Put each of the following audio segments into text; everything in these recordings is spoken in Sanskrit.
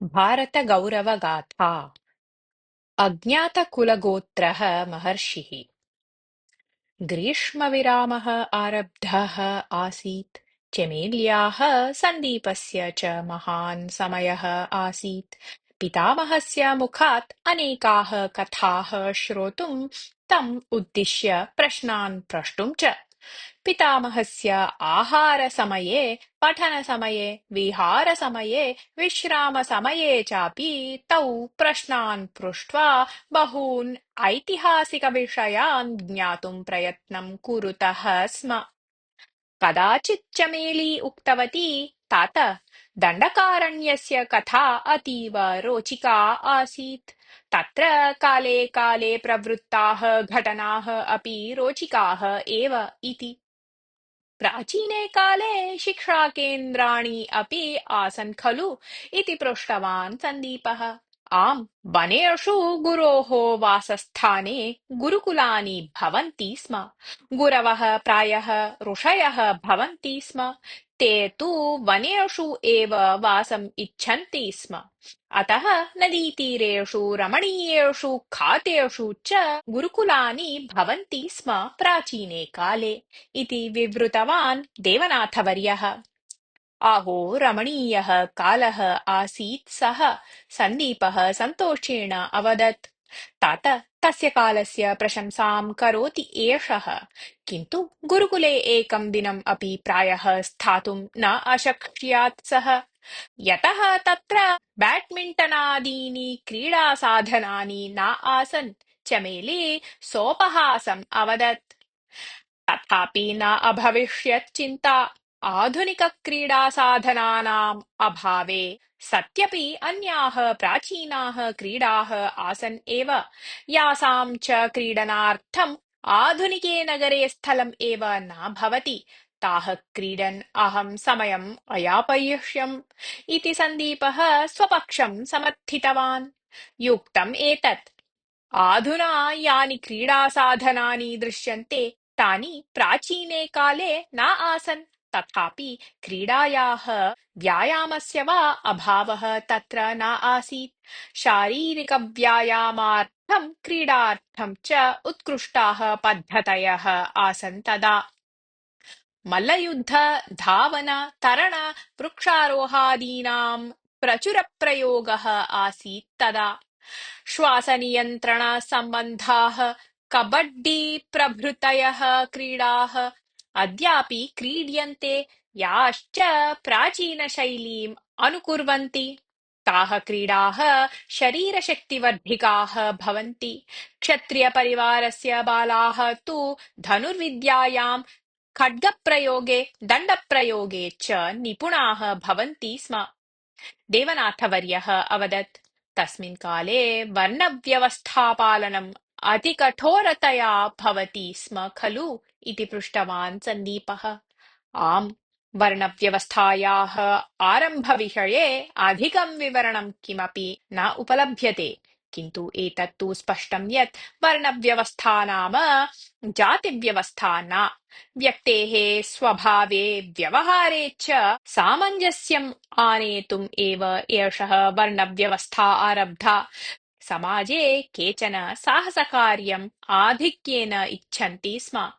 भारतगौरवगाथा। अज्ञातकुलगोत्रः महर्षिः। ग्रीष्मविरामः आरब्धः आसीत्। चमेल्याः सन्दीपस्य च महान् समयः आसीत्। पितामहस्य मुखात् अनेकाः कथाः श्रोतुं तम् उद्दिश्य प्रश्नान् प्रष्टुं च। पितामहस्य आहारसमये, पठनसमये, विहारसमये, विश्रामसमये चापि तौ प्रश्नान् पृष्ट्वा बहून् ऐतिहासिकविषयान् ज्ञातुं प्रयत्नं कुरुतः स्म। कदाचित् चमेली उक्तवती, तात, दण्डकारण्यस्य कथा अतीव रोचिका आसीत्। तत्र काले काले प्रवृत्ताः घटनाः अपि रोचिकाः एव इति। प्राचीने काले शिक्षाकेन्द्राणि अपि आसन् खलु इति पृष्टवान् सन्दीपः। आम्, वनेषु गुरोः वासस्थाने गुरुकुलानि भवन्ति स्म। गुरवः प्रायः ऋषयः भवन्ति स्म। ते तु वनेषु एव वासम् इच्छन्ति स्म। अतः नदीतीरेषु रमणीयेषु खातेषु च गुरुकुलानि भवन्ति स्म प्राचीने काले इति विवृतवान् देवनाथवर्यः। आहो, रमणीयः कालः आसीत् सः, सन्दीपः सन्तोषेण अवदत्। तात, तस्य कालस्य प्रशंसां करोति एषः, किन्तु गुरुकुले एकं दिनम् अपि प्रायः स्थातुं न अशक्ष्यात् सः, यतः तत्र बैडमिण्टनादीनि क्रीडासाधनानि न आसन्। चमेली सोपहासम् अवदत्। तथापि न अभविष्यत् चिन्ता। आधुनिकक्रीडासाधनानाम् अभावे सत्यपि अन्याः प्राचीनाः क्रीडाः आसन् एव, यासां च क्रीडनार्थम् आधुनिके नगरे स्थलम् एव न भवति। ताः क्रीडन् अहं समयम् अयापयिष्यम् इति सन्दीपः स्वपक्षं समर्थितवान्। युक्तम् एतत्। अधुना यानि क्रीडासाधनानि दृश्यन्ते तानि प्राचीने काले न आसन्। तथापि क्रीडायाः व्यायामस्य वा अभावः तत्र न आसीत्। शारीरिकव्यायामार्थं क्रीडार्थं च उत्कृष्टाः पद्धतयः आसन् तदा। मल्लयुद्ध, धावन, तरण, वृक्षारोहादीनां प्रचुरप्रयोगः आसीत् तदा। श्वासनियन्त्रणसम्बन्धाः, कबड्डी प्रभृतयः क्रीडाः अद्यापि क्रीड्यन्ते, याश्च प्राचीनशैलीम् अनुकुर्वन्ति। ताः क्रीडाः शरीरशक्तिवर्धिकाः भवन्ति। क्षत्रियपरिवारस्य बालाः तु धनुर्विद्यायां, खड्गप्रयोगे, दण्डप्रयोगे च निपुणाः भवन्ति स्म। देवनाथवर्यः अवदत्। तस्मिन् काले वर्णव्यवस्थापालनम् अतिकठोरतया भवति स्म खलु इति पृष्टवान् सन्दीपः। आम्, वर्णव्यवस्थायाः आरम्भविषये अधिकं विवरणं किमपि न उपलभ्यते, किन्तु एतत्तु स्पष्टं यत् वर्णव्यवस्था नाम जातिव्यवस्था न। व्यक्तेः स्वभावे व्यवहारे च सामञ्जस्यम् आनेतुम् एव एषः वर्णव्यवस्था आरब्धा। समाजे केचन साहसकार्यम् आधिक्येन इच्छन्ति स्म।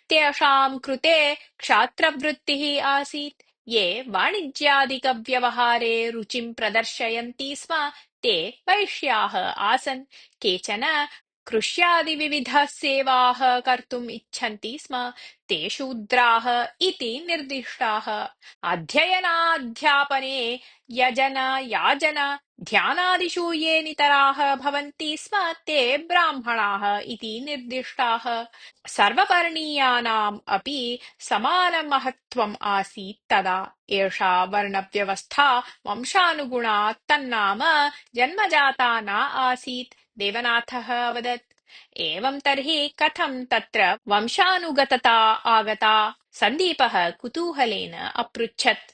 तेषां कृते क्षात्रवृत्तिः आसीत्। ये वाणिज्यादिकव्यवहारे रुचिं प्रदर्शयन्ति स्म ते वैश्याः आसन्। केचन कृष्यादिविविधसेवाः कर्तुम् इच्छन्ति स्म, ते शूद्राः इति निर्दिष्टाः। अध्ययनाध्यापने, यजन याजन ध्यानादिषु ये नितराः भवन्ति स्म ते ब्राह्मणाः इति निर्दिष्टाः। सर्ववर्णीयानाम् अपि समानमहत्त्वम् आसीत् तदा। एषा वर्णव्यवस्था वंशानुगुणा, तन्नाम जन्मजाता न आसीत्, देवनाथः अवदत्। एवं तर्हि कथं तत्र वंशानुगतता आगता? सन्दीपः कुतूहलेन अपृच्छत्।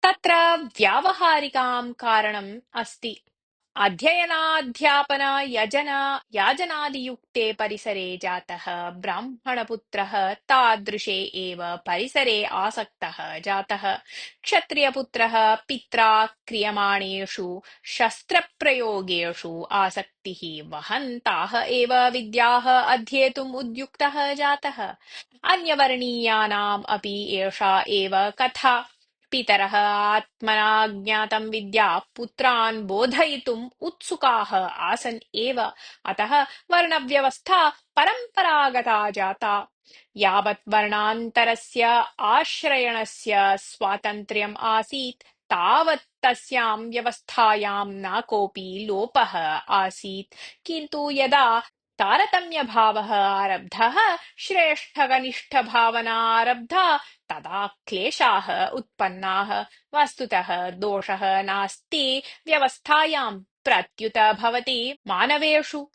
तत्र व्यावहारिकां कारणम् अस्ति। अध्ययनाध्यापन यजन याजनादियुक्ते परिसरे जातः ब्राह्मणपुत्रः तादृशे एव परिसरे आसक्तः जातः। क्षत्रियपुत्रः पित्रा क्रियमाणेषु शस्त्रप्रयोगेषु आसक्तिः वहन्ताः एव विद्याः अध्येतुम् उद्युक्तः जातः। अन्यवर्णीयानाम् अपि एषा एव कथा। पितरः आत्मना ज्ञातं विद्या पुत्रान् बोधयितुम् उत्सुकाः आसन् एव, अतः वर्णव्यवस्था परम्परागता जाता। यावत् वर्णान्तरस्य आश्रयणस्य स्वातन्त्र्यम् आसीत् तावत् तस्यां व्यवस्थायां न कोऽपि लोपः आसीत्। किन्तु यदा तारतम्यभावः आरब्धः, श्रेष्ठकनिष्ठभावना आरब्धा, तदा क्लेशाः उत्पन्नाः। वस्तुतः दोषः नास्ति व्यवस्थायां, प्रत्युत भवति मानवेषु।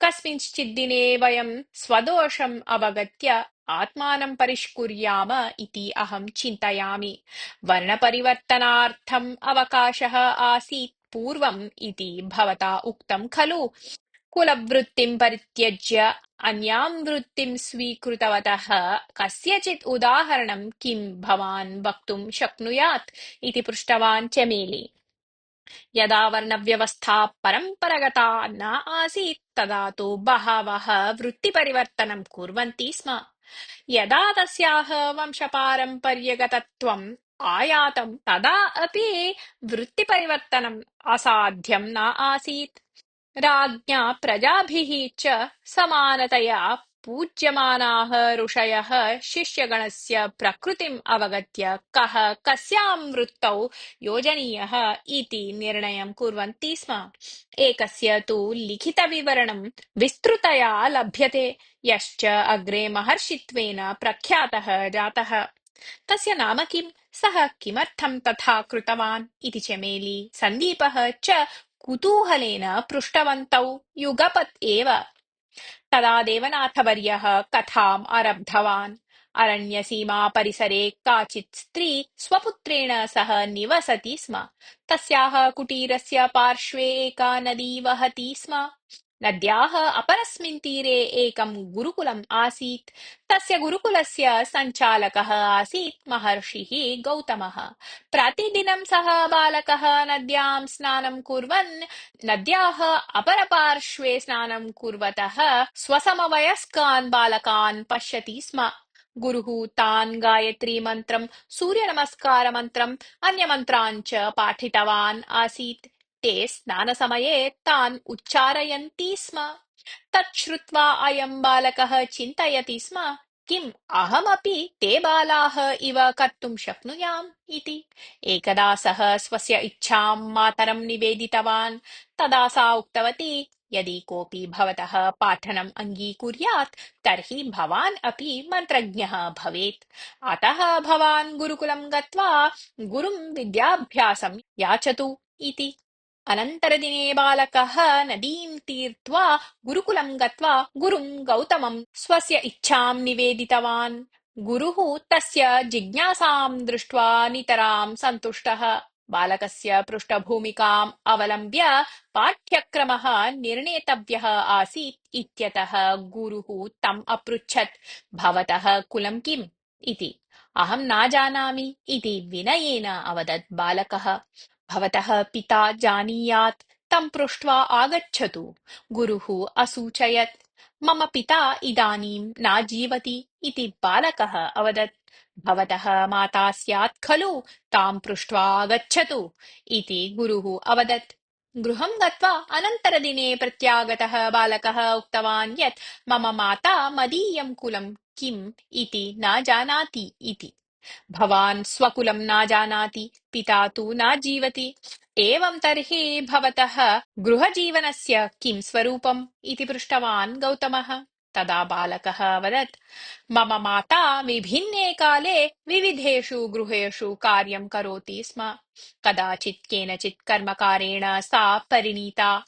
कस्मिंश्चिद्दिने वयं स्वदोषम् अवगत्य आत्मानं परिष्कुर्याम इति अहं चिन्तयामि। वर्णपरिवर्तनार्थम् अवकाशः आसीत् पूर्वम् इति भवता उक्तं खलु। कुलवृत्तिं परित्यज्य अन्यां वृत्तिं स्वीकृतवतः कस्यचित् उदाहरणं किं भवान् वक्तुं शक्नुयात् इति पृष्टवान् चमेली। यदा वर्णव्यवस्था परम्परगता न आसीत् तदा तु बहवः वृत्तिपरिवर्तनं कुर्वन्ति स्म। यदा तस्याः वंशपारम्पर्यगतत्वम् आयातं तदा अपि वृत्तिपरिवर्तनम् असाध्यं न आसीत्। राज्ञा प्रजाभिः च समानतया पूज्यमानाः ऋषयः शिष्यगणस्य प्रकृतिम् अवगत्य कः कस्यां वृत्तौ योजनीयः इति निर्णयं कुर्वन्ति स्म। एकस्य तु लिखितविवरणं विस्तृतया लभ्यते, यश्च अग्रे महर्षित्वेन प्रख्यातः जातः। तस्य नाम किम्? सः किमर्थं तथा कृतवान् इति चमेली सन्दीपः च कुतूहलेन पृष्टवन्तौ युगपत् एव। तदा देवनाथवर्यः कथाम् आरब्धवान्। अरण्यसीमापरिसरे काचित् स्त्री स्वपुत्रेण सह निवसति स्म। तस्याः कुटीरस्य पार्श्वे एका नदी वहति स्म। नद्याः अपरस्मिन् तीरे एकं गुरुकुलम् आसीत्। तस्य गुरुकुलस्य सञ्चालकः आसीत् महर्षिः गौतमः। प्रतिदिनं सः बालकः नद्यां स्नानं कुर्वन् नद्याः अपरपार्श्वे स्नानं कुर्वतः स्वसमवयस्कान् बालकान् पश्यति स्म। गुरुः तान् गायत्रीमन्त्रं, सूर्यनमस्कारमन्त्रम्, अन्यमन्त्रान् च पाठितवान् आसीत्। ते स्नानसमये तान् उच्चारयन्ति स्म। तत् श्रुत्वा अयं बालकः चिन्तयति स्म, किम् अहमपि ते बालाः इव कर्तुं शक्नुयाम् इति। एकदा सः स्वस्य इच्छां मातरं निवेदितवान्। तदा सा उक्तवती, यदि कोऽपि भवतः पाठनम् अङ्गीकुर्यात् तर्हि भवान् अपि मन्त्रज्ञः भवेत्। अतः भवान् गुरुकुलं गत्वा गुरुं विद्याभ्यासं याचतु इति। अनन्तरदिने बालकः नदीं तीर्त्वा गुरुकुलं गत्वा गुरुं गौतमं स्वस्य इच्छां निवेदितवान्। गुरुः तस्य जिज्ञासां दृष्ट्वा नितरां सन्तुष्टः। बालकस्य पृष्ठभूमिकाम् अवलम्ब्य पाठ्यक्रमः निर्णेतव्यः आसीत् इत्यतः गुरुः तम् अपृच्छत्, भवतः कुलं किम् इति। अहं न जानामि इति विनयेन अवदत् बालकः। भवतः पिता जानीयात्, तं पृष्ट्वा आगच्छतु। गुरुः असूचयत्। मम पिता इदानीं न जीवति इति बालकः अवदत्। भवतः माता स्यात् खलु, तां पृष्ट्वा आगच्छतु इति गुरुः अवदत्। गृहं गत्वा अनन्तरदिने प्रत्यागतः बालकः उक्तवान् यत् मम माता मदीयं कुलं किम् इति न जानाति इति। भवान् स्वकुलं न जानाति, पिता तु न जीवति। एवं तर्हि भवतः गृहजीवनस्य किं स्वरूपम् इति पृष्टवान् गौतमः। तदा बालकः अवदत्, मम माता विभिन्ने काले विविधेषु गृहेषु कार्यं करोति स्म। कदाचित् केनचित् कर्मकारेण सा परिणीता।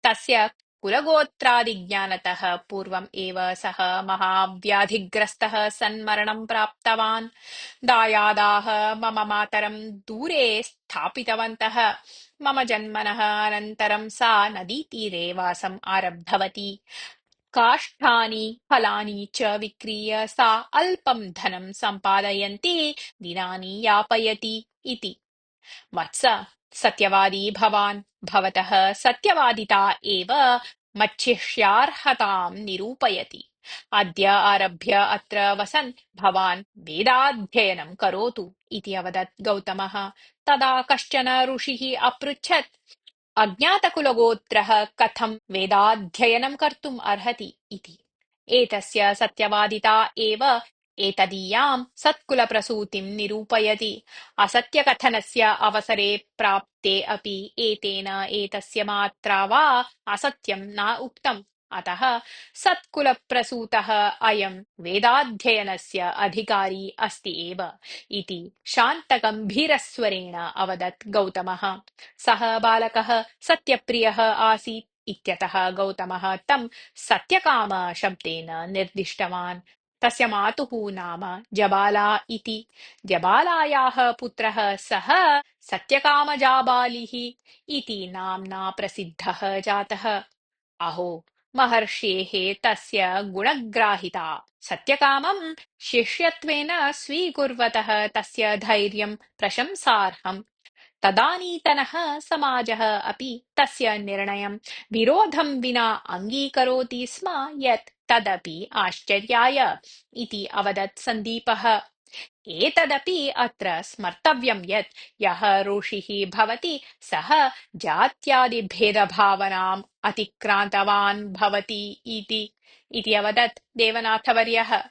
तस्य कुलगोत्रादिज्ञानतः पूर्वम् एव सः महाव्याधिग्रस्तः सन् मरणं प्राप्तवान्। दायादाः मम मातरं दूरे स्थापितवन्तः। मम जन्मनः अनन्तरं सा नदीतीरे वासम् आरब्धवती। काष्ठानि फलानि च विक्रीय सा अल्पं धनं सम्पादयन्ती दिनानि यापयति इति। वत्स, सत्यवादी भवान्, भवतः सत्यवादिता एव मच्छिष्यार्हतां निरूपयति। अद्य आरभ्य अत्र वसन् भवान् वेदाध्ययनं करोतु इति अवदत् गौतमः। तदा कश्चन ऋषिः अपृच्छत्, अज्ञातकुलगोत्रः कथं वेदाध्ययनं कर्तुम् अर्हति इति। एतस्य सत्यवादिता एव एतदीयां सत्कुलप्रसूतिं निरूपयति। असत्यकथनस्य अवसरे प्राप्ते अपि एतेन एतस्य मात्रा वा असत्यं न उक्तम्। अतः सत्कुलप्रसूतः अयं वेदाध्ययनस्य अधिकारी अस्ति एव इति शान्तगम्भीरस्वरेण अवदत् गौतमः। सः बालकः सत्यप्रियः आसीत् इत्यतः गौतमः तं सत्यकाम शब्देन निर्दिष्टवान्। तस्य मातुः नाम जबाला इति। जबालायाः पुत्रः सः सत्यकामजाबालिः इति नाम्ना प्रसिद्धः जातः। अहो, महर्षेः तस्य गुणग्राहिता। सत्यकामं शिष्यत्वेन स्वीकुर्वतः तस्य धैर्यं प्रशंसार्हम्। तदानीतनः समाजः अपि तस्य निर्णयं विरोधं विना अङ्गीकरोति स्म, यत् तदपि आश्चर्याय इति अवदत् सन्दीपः। एतदपि अत्र स्मर्तव्यं यत् यः ऋषिः भवति सः जात्यादिभेदभावनाम् अतिक्रान्तवान् भवति इति अवदत् देवनाथवर्यः।